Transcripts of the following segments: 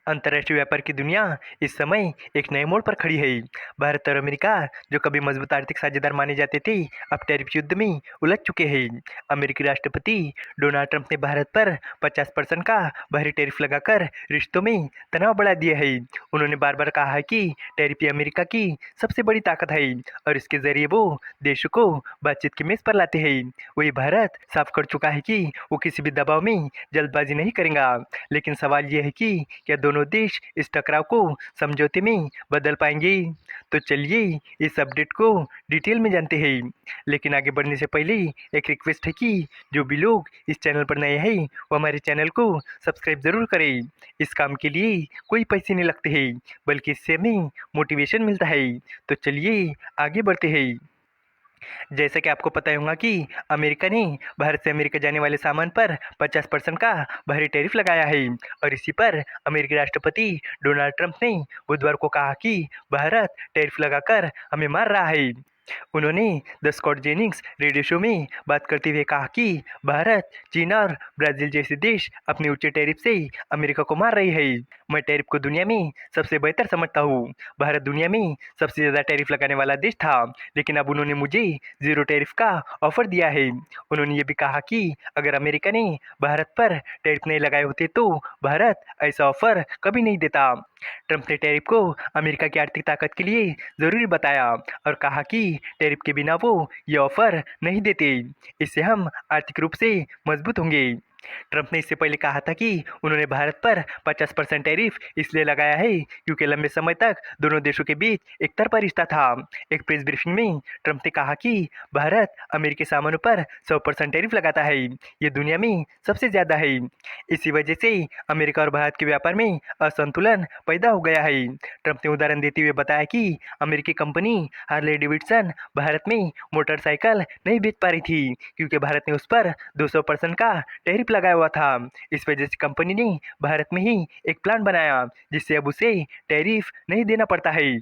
अंतर्राष्ट्रीय व्यापार की दुनिया इस समय एक नए मोड़ पर खड़ी है। भारत और अमेरिका, जो कभी मजबूत आर्थिक साझेदार माने जाते थे, अब टैरिफ युद्ध में उलझ चुके हैं। अमेरिकी राष्ट्रपति डोनाल्ड ट्रंप ने भारत पर 50% का भारी टैरिफ लगाकर रिश्तों में तनाव बढ़ा दिया है। उन्होंने बार बार कहा है कि टैरिफ ही अमेरिका की सबसे बड़ी ताकत है और इसके जरिए वो देशों को बातचीत की मेज पर लाते हैं। वही भारत साफ कर चुका है कि वो किसी भी दबाव में जल्दबाजी नहीं करेगा। लेकिन सवाल यह है कि क्या दोनों देश इस टकराव को समझौते में बदल पाएंगे? तो चलिए इस अपडेट को डिटेल में जानते हैं। लेकिन आगे बढ़ने से पहले एक रिक्वेस्ट है कि जो भी लोग इस चैनल पर नए हैं वो हमारे चैनल को सब्सक्राइब जरूर करें। इस काम के लिए कोई पैसे नहीं लगते हैं, बल्कि इससे हमें मोटिवेशन मिलता है। तो चलिए आगे बढ़ते हैं। जैसे कि आपको पता होगा कि अमेरिका ने भारत से अमेरिका जाने वाले सामान पर 50% का भारी टैरिफ लगाया है और इसी पर अमेरिकी राष्ट्रपति डोनाल्ड ट्रंप ने बुधवार को कहा कि भारत टैरिफ लगाकर हमें मार रहा है। उन्होंने the Scott Jennings radio show में बात करते हुए कहा कि भारत, चीन और ब्राज़ील जैसे देश अपने ऊंचे टैरिफ से अमेरिका को मार रही है। मैं टैरिफ को दुनिया में सबसे बेहतर समझता हूँ। भारत दुनिया में सबसे ज़्यादा टैरिफ लगाने वाला देश था, लेकिन अब उन्होंने मुझे ज़ीरो टैरिफ का ऑफर दिया है। उन्होंने ये भी कहा कि अगर अमेरिका ने भारत पर टैरिफ नहीं लगाए होते तो भारत ऐसा ऑफर कभी नहीं देता। ट्रंप ने टैरिफ को अमेरिका की आर्थिक ताकत के लिए ज़रूरी बताया और कहा कि टैरिफ के बिना वो ये ऑफर नहीं देते। इससे हम आर्थिक रूप से मजबूत होंगे। ट्रंप ने इससे पहले कहा था कि उन्होंने भारत पर 50% टैरिफ इसलिए लगाया है क्योंकि लंबे समय तक दोनों देशों के बीच एक तरफा रिश्ता था। एक प्रेस ब्रीफिंग में ट्रंप ने कहा कि भारत अमेरिकी सामानों पर 100% टैरिफ लगाता है, ये दुनिया में सबसे ज़्यादा है। इसी वजह से अमेरिका और भारत के व्यापार में असंतुलन पैदा हो गया है। ट्रंप ने उदाहरण देते हुए बताया कि अमेरिकी कंपनी हार्ले डेविडसन भारत में मोटरसाइकिल नहीं बेच पा रही थी क्योंकि भारत ने उस पर 200% का टैरिफ लगाया हुआ था। इस वजह से कंपनी ने भारत में ही एक प्लांट बनाया जिससे अब उसे टैरिफ नहीं देना पड़ता है।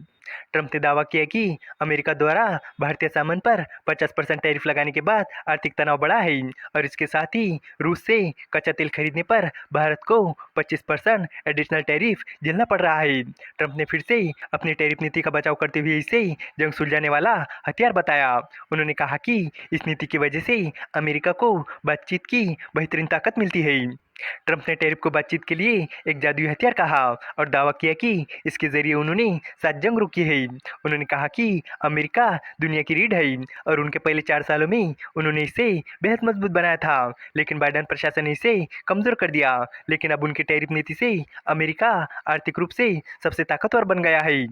ट्रंप ने दावा किया कि अमेरिका द्वारा भारतीय सामान पर 50% टैरिफ लगाने के बाद आर्थिक तनाव बढ़ा है और इसके साथ ही रूस से कच्चा तेल खरीदने पर भारत को 25% एडिशनल टैरिफ झेलना पड़ रहा है। ट्रंप ने फिर से अपनी टैरिफ नीति का बचाव करते हुए इसे जंग सुलझाने वाला हथियार बताया। उन्होंने कहा कि इस नीति की वजह से अमेरिका को बातचीत की बेहतरीन ताकत मिलती है। ट्रंप ने टैरिफ को बातचीत के लिए एक जादुई हथियार कहा और दावा किया कि इसके जरिए उन्होंने 7 जंग रोकी है। उन्होंने कहा कि अमेरिका दुनिया की रीढ़ है और उनके पहले 4 सालों में उन्होंने इसे बेहद मजबूत बनाया था, लेकिन बाइडेन प्रशासन ने इसे कमजोर कर दिया। लेकिन अब उनकी टैरिफ नीति से अमेरिका आर्थिक रूप से सबसे ताकतवर बन गया है।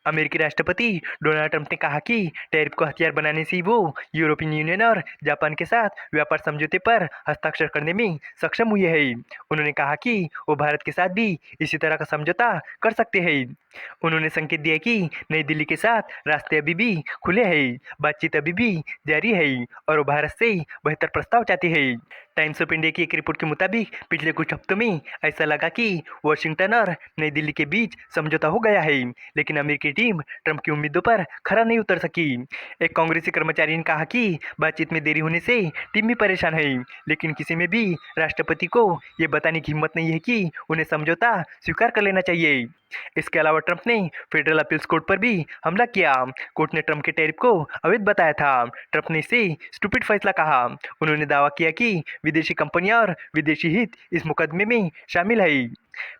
अमेरिकी राष्ट्रपति डोनाल्ड ट्रंप ने कहा कि टैरिफ को हथियार बनाने से वो यूरोपियन यूनियन और जापान के साथ व्यापार समझौते पर हस्ताक्षर करने में सक्षम हुए हैं। उन्होंने कहा कि वो भारत के साथ भी इसी तरह का समझौता कर सकते हैं। उन्होंने संकेत दिया कि नई दिल्ली के साथ रास्ते अभी भी खुले हैं, बातचीत अभी भी जारी है और वो भारत से बेहतर प्रस्ताव चाहते हैं। टाइम्स ऑफ इंडिया की एक रिपोर्ट के मुताबिक पिछले कुछ हफ्तों में ऐसा लगा कि वॉशिंगटन और नई दिल्ली के बीच समझौता हो गया है, लेकिन अमेरिकी टीम ट्रंप की उम्मीदों पर खरा नहीं उतर सकी। एक कांग्रेसी कर्मचारी ने कहा कि बातचीत में देरी होने से टीम भी परेशान है, लेकिन किसी में भी राष्ट्रपति को ये बताने की हिम्मत नहीं है कि उन्हें समझौता स्वीकार कर लेना चाहिए। इसके अलावा ट्रंप ने फेडरल अपील्स कोर्ट पर भी हमला किया। कोर्ट ने ट्रंप के टैरिफ को अवैध बताया था। ट्रंप ने इसे स्टूपिड फैसला कहा। उन्होंने दावा किया कि विदेशी कंपनियां और विदेशी हित इस मुकदमे में शामिल है।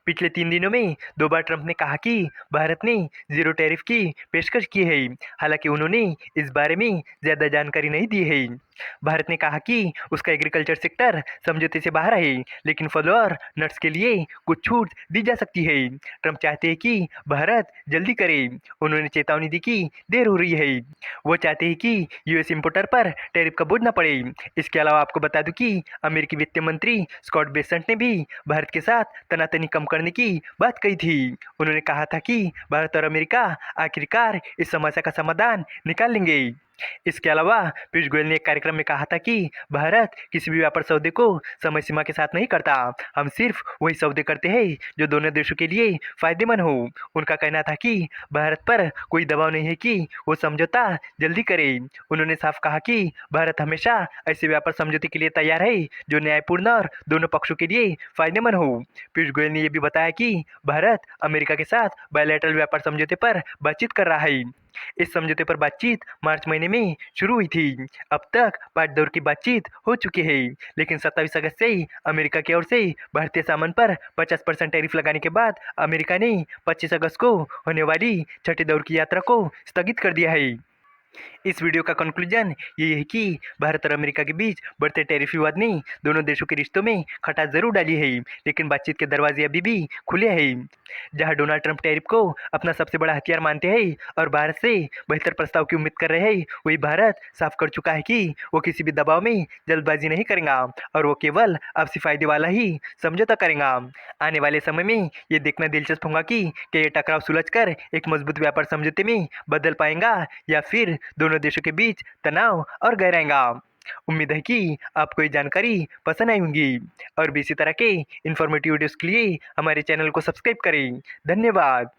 पिछले 3 दिनों में 2 बार ट्रंप ने कहा कि भारत ने जीरो टैरिफ की पेशकश की है, हालांकि उन्होंने इस बारे में ज़्यादा जानकारी नहीं दी है। भारत ने कहा कि उसका एग्रीकल्चर सेक्टर समझौते से बाहर है, लेकिन फलों और नट्स के लिए कुछ छूट दी जा सकती है। ट्रंप चाहते हैं कि भारत जल्दी करे। उन्होंने चेतावनी दी कि देर हो रही है। वो चाहते हैं कि यूएस इंपोर्टर पर टैरिफ का बोझ न पड़े। इसके अलावा आपको बता दूं कि अमेरिकी वित्त मंत्री स्कॉट बेसेंट ने भी भारत के साथ तनातनी कम करने की बात कही थी। उन्होंने कहा था कि भारत और अमेरिका आखिरकार इस समस्या का समाधान निकाल लेंगे। इसके अलावा पीयूष गोयल ने एक कार्यक्रम में कहा था कि भारत किसी भी व्यापार सौदे को समय सीमा के साथ नहीं करता। हम सिर्फ वही सौदे करते हैं जो दोनों देशों के लिए फायदेमंद हो। उनका कहना था कि भारत पर कोई दबाव नहीं है कि वो समझौता जल्दी करे। उन्होंने साफ कहा कि भारत हमेशा ऐसे व्यापार समझौते के लिए तैयार है जो न्यायपूर्ण और दोनों पक्षों के लिए फायदेमंद हो। पीयूष गोयल ने यह भी बताया कि भारत अमेरिका के साथ बायलैटरल व्यापार समझौते पर बातचीत कर रहा है। इस समझौते पर बातचीत मार्च महीने में शुरू हुई थी। अब तक 5 दौर की बातचीत हो चुकी है, लेकिन 27 अगस्त से अमेरिका की ओर से भारतीय सामान पर 50% टैरिफ लगाने के बाद अमेरिका ने 25 अगस्त को होने वाली छठे दौर की यात्रा को स्थगित कर दिया है। इस वीडियो का कंक्लूजन ये है कि भारत और अमेरिका के बीच बढ़ते टैरिफ विवाद ने दोनों देशों के रिश्तों में खटास जरूर डाली है, लेकिन बातचीत के दरवाजे अभी भी खुले हैं। जहां डोनाल्ड ट्रंप टैरिफ को अपना सबसे बड़ा हथियार मानते हैं और भारत से बेहतर प्रस्ताव की उम्मीद कर रहे हैं, वही भारत साफ कर चुका है कि वो किसी भी दबाव में जल्दबाजी नहीं करेगा और वो केवल आपसी फायदे वाला ही समझौता करेगा। आने वाले समय में ये देखना दिलचस्प होगा कि क्या ये टकराव सुलझकर एक मजबूत व्यापार समझौते में बदल पाएगा या फिर दोनों देशों के बीच तनाव और गहराएगा। उम्मीद है कि आपको ये जानकारी पसंद आई होगी और भी इसी तरह के इन्फॉर्मेटिव वीडियोस के लिए हमारे चैनल को सब्सक्राइब करें। धन्यवाद।